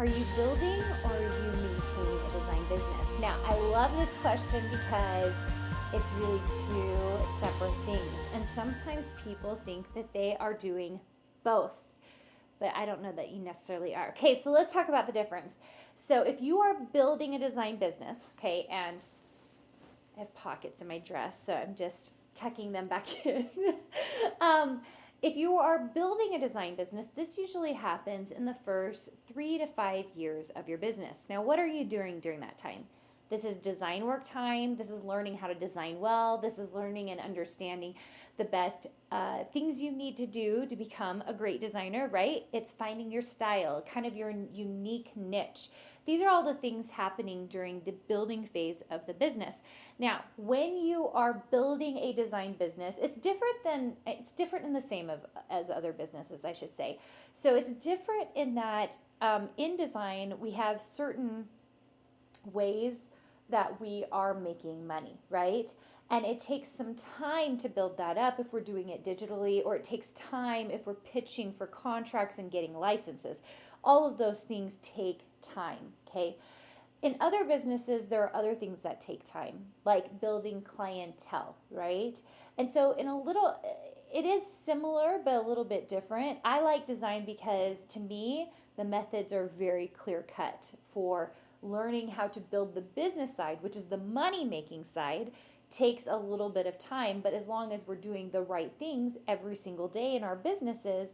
Are you building or are you maintaining a design business? Now, I love this question because it's really two separate things. And sometimes people think that they are doing both, but I don't know that you necessarily are. Okay, so let's talk about the difference. So if you are building a design business, okay, and I have pockets in my dress, so I'm just tucking them back in. If you are building a design business, this usually happens in the first 3 to 5 years of your business. Now, what are you doing during that time? This is design work time. This is learning how to design well. This is learning and understanding the best things you need to do to become a great designer, right? It's finding your style, kind of your unique niche. These are all the things happening during the building phase of the business. Now, when you are building a design business, it's different in the same as other businesses, I should say. So it's different in that in design, we have certain ways that we are making money, right? And it takes some time to build that up if we're doing it digitally, or it takes time if we're pitching for contracts and getting licenses. All of those things take time, okay? In other businesses, there are other things that take time, like building clientele, right? And so it is similar, but a little bit different. I like design because to me, the methods are very clear cut for learning how to build the business side, which is the money-making side, takes a little bit of time, but as long as we're doing the right things every single day in our businesses,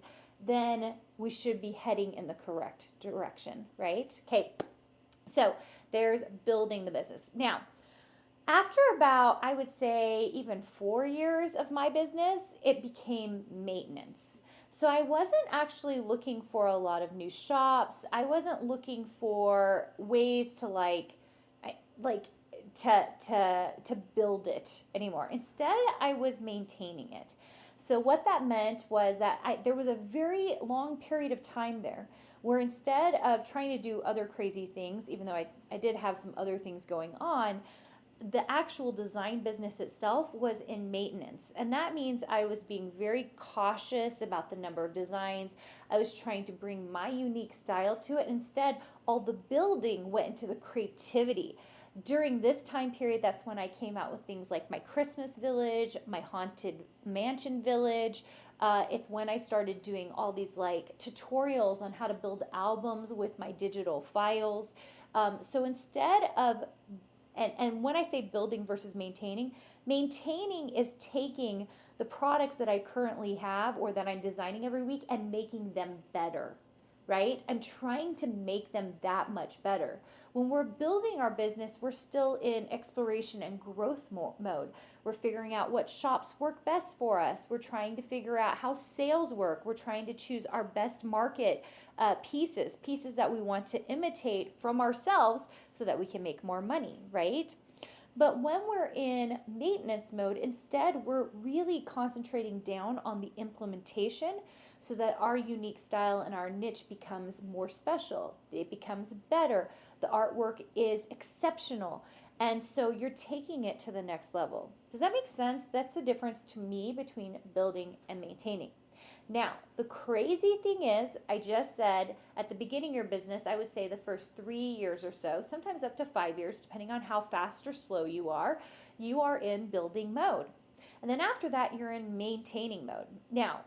then we should be heading in the correct direction, right? Okay, so there's building the business. Now, after about, I would say, even 4 years of my business, it became maintenance. So I wasn't actually looking for a lot of new shops. I wasn't looking for ways to to build it anymore. Instead, I was maintaining it. So what that meant was that there was a very long period of time there where instead of trying to do other crazy things, even though I did have some other things going on, the actual design business itself was in maintenance. And that means I was being very cautious about the number of designs. I was trying to bring my unique style to it. Instead, all the building went into the creativity. During this time period, that's when I came out with things like my Christmas village, my haunted mansion village. It's when I started doing all these like tutorials on how to build albums with my digital files. So instead of and when I say building versus maintaining is taking the products that I currently have or that I'm designing every week and making them better, right? And trying to make them that much better. When we're building our business, we're still in exploration and growth mode. We're figuring out what shops work best for us. We're trying to figure out how sales work. We're trying to choose our best market pieces that we want to imitate from ourselves so that we can make more money, right? But when we're in maintenance mode, instead, we're really concentrating down on the implementation so that our unique style and our niche becomes more special. It becomes better. The artwork is exceptional. And so you're taking it to the next level. Does that make sense? That's the difference to me between building and maintaining. Now, the crazy thing is, I just said at the beginning of your business, I would say the first 3 years or so, sometimes up to 5 years, depending on how fast or slow you are in building mode. And then after that, you're in maintaining mode. Now,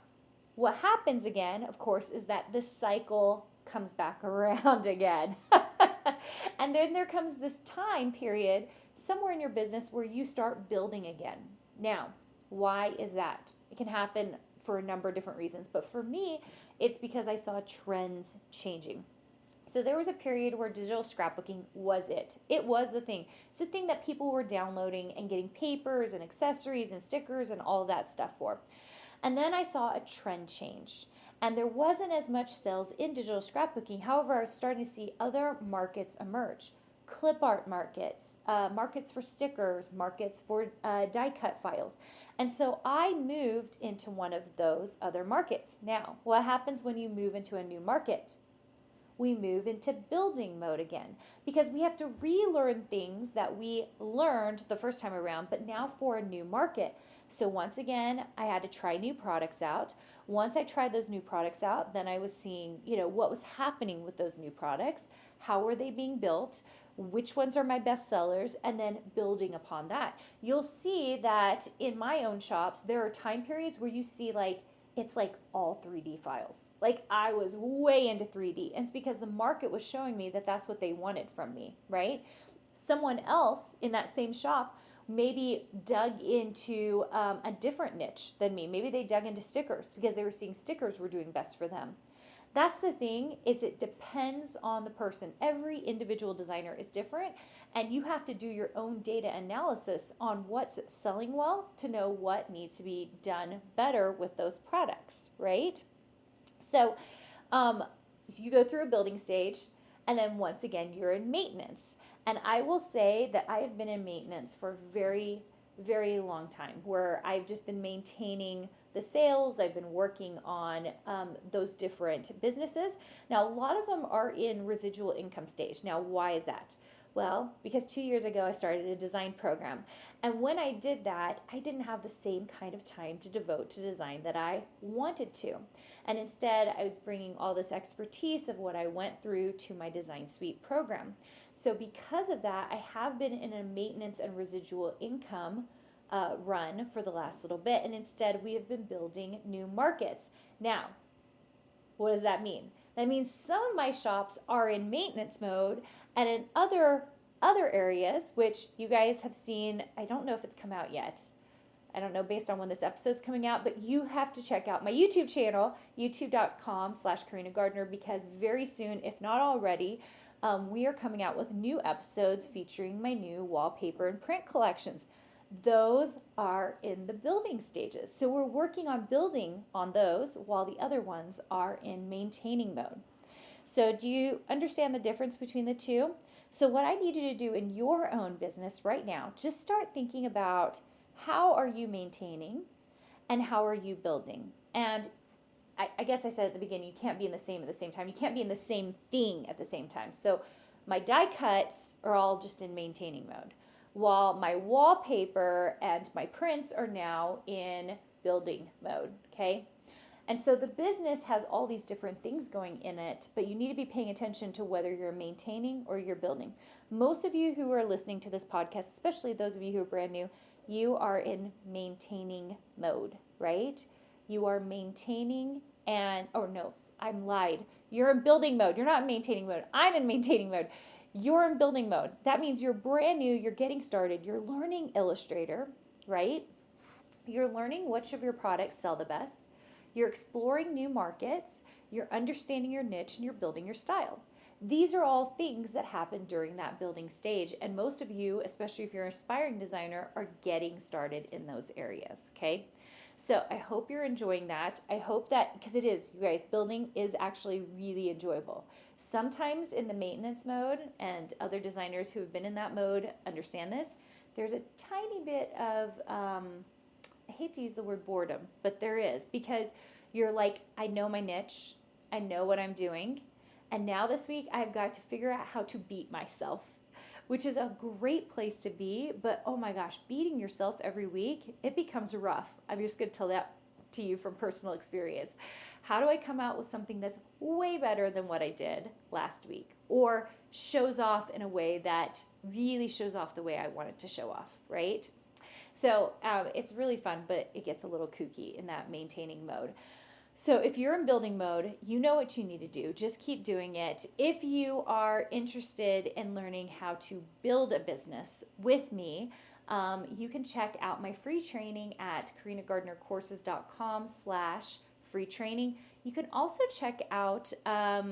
what happens again, of course, is that this cycle comes back around again. And then there comes this time period somewhere in your business where you start building again. Now, why is that? It can happen for a number of different reasons, but for me, it's because I saw trends changing. So there was a period where digital scrapbooking was it. It was the thing. It's the thing that people were downloading and getting papers and accessories and stickers and all that stuff for. And then I saw a trend change. And there wasn't as much sales in digital scrapbooking. However, I was starting to see other markets emerge. Clip art markets, markets for stickers, markets for die cut files. And so I moved into one of those other markets. Now, what happens when you move into a new market? we move into building mode again, because we have to relearn things that we learned the first time around, but now for a new market. So once again, I had to try new products out. Once I tried those new products out, then I was seeing, what was happening with those new products, how were they being built, which ones are my best sellers, and then building upon that. You'll see that in my own shops, there are time periods where you see it's like all 3D files. Like I was way into 3D, and it's because the market was showing me that that's what they wanted from me, right? Someone else in that same shop maybe dug into a different niche than me. Maybe they dug into stickers because they were seeing stickers were doing best for them. That's the thing, is it depends on the person. Every individual designer is different, and you have to do your own data analysis on what's selling well to know what needs to be done better with those products, right? So you go through a building stage, and then once again, you're in maintenance. And I will say that I have been in maintenance for a very, very long time, where I've just been maintaining the sales. I've been working on those different businesses. Now, a lot of them are in residual income stage. Now, why is that? Well, because 2 years ago, I started a design program. And when I did that, I didn't have the same kind of time to devote to design that I wanted to. And instead, I was bringing all this expertise of what I went through to my Design Suite program. So because of that, I have been in a maintenance and residual income run for the last little bit. And instead, we have been building new markets. Now, what does that mean? That means some of my shops are in maintenance mode, and in other areas, which you guys have seen, I don't know if it's come out yet. I don't know based on when this episode's coming out, but you have to check out my YouTube channel, youtube.com/Carina Gardner, because very soon, if not already, we are coming out with new episodes featuring my new wallpaper and print collections. Those are in the building stages. So we're working on building on those while the other ones are in maintaining mode. So do you understand the difference between the two? So what I need you to do in your own business right now, just start thinking about how are you maintaining and how are you building? And I guess I said at the beginning, you can't be in the same at the same time. You can't be in the same thing at the same time. So my die cuts are all just in maintaining mode, while my wallpaper and my prints are now in building mode, okay? And so the business has all these different things going in it, but you need to be paying attention to whether you're maintaining or you're building. Most of you who are listening to this podcast, especially those of you who are brand new, you are in maintaining mode, right? You are maintaining I'm lied. You're in building mode. You're not in maintaining mode. I'm in maintaining mode. You're in building mode. That means you're brand new, you're getting started, you're learning Illustrator, right? You're learning which of your products sell the best. You're exploring new markets, you're understanding your niche, and you're building your style. These are all things that happen during that building stage, and most of you, especially if you're an aspiring designer, are getting started in those areas, okay? So I hope you're enjoying that. I hope that, because it is, you guys, building is actually really enjoyable. Sometimes in the maintenance mode, and other designers who have been in that mode understand this, there's a tiny bit of, I hate to use the word boredom, but there is, because you're like, I know my niche, I know what I'm doing, and now this week I've got to figure out how to beat myself, which is a great place to be, but oh my gosh, beating yourself every week, it becomes rough. I'm just going to tell that to you from personal experience. How do I come out with something that's way better than what I did last week, or shows off in a way that really shows off the way I want it to show off, right? So it's really fun, but it gets a little kooky in that maintaining mode. So if you're in building mode, you know what you need to do. Just keep doing it. If you are interested in learning how to build a business with me, you can check out my free training at carinagardnercourses.com/free training. You can also check out a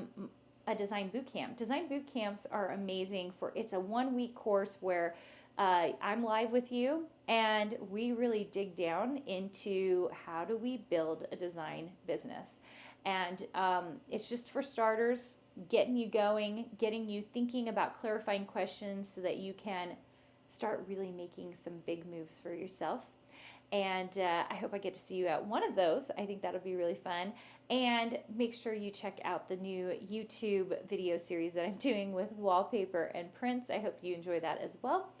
design bootcamp. Design bootcamps are amazing. It's a 1-week course where I'm live with you, and we really dig down into how do we build a design business. And it's just for starters, getting you going, getting you thinking about clarifying questions so that you can start really making some big moves for yourself. And I hope I get to see you at one of those. I think that'll be really fun. And make sure you check out the new YouTube video series that I'm doing with wallpaper and prints. I hope you enjoy that as well.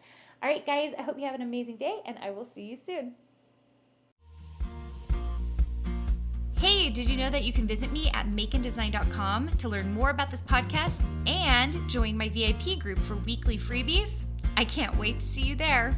All right, guys, I hope you have an amazing day, and I will see you soon. Hey, did you know that you can visit me at makeanddesign.com to learn more about this podcast and join my VIP group for weekly freebies? I can't wait to see you there.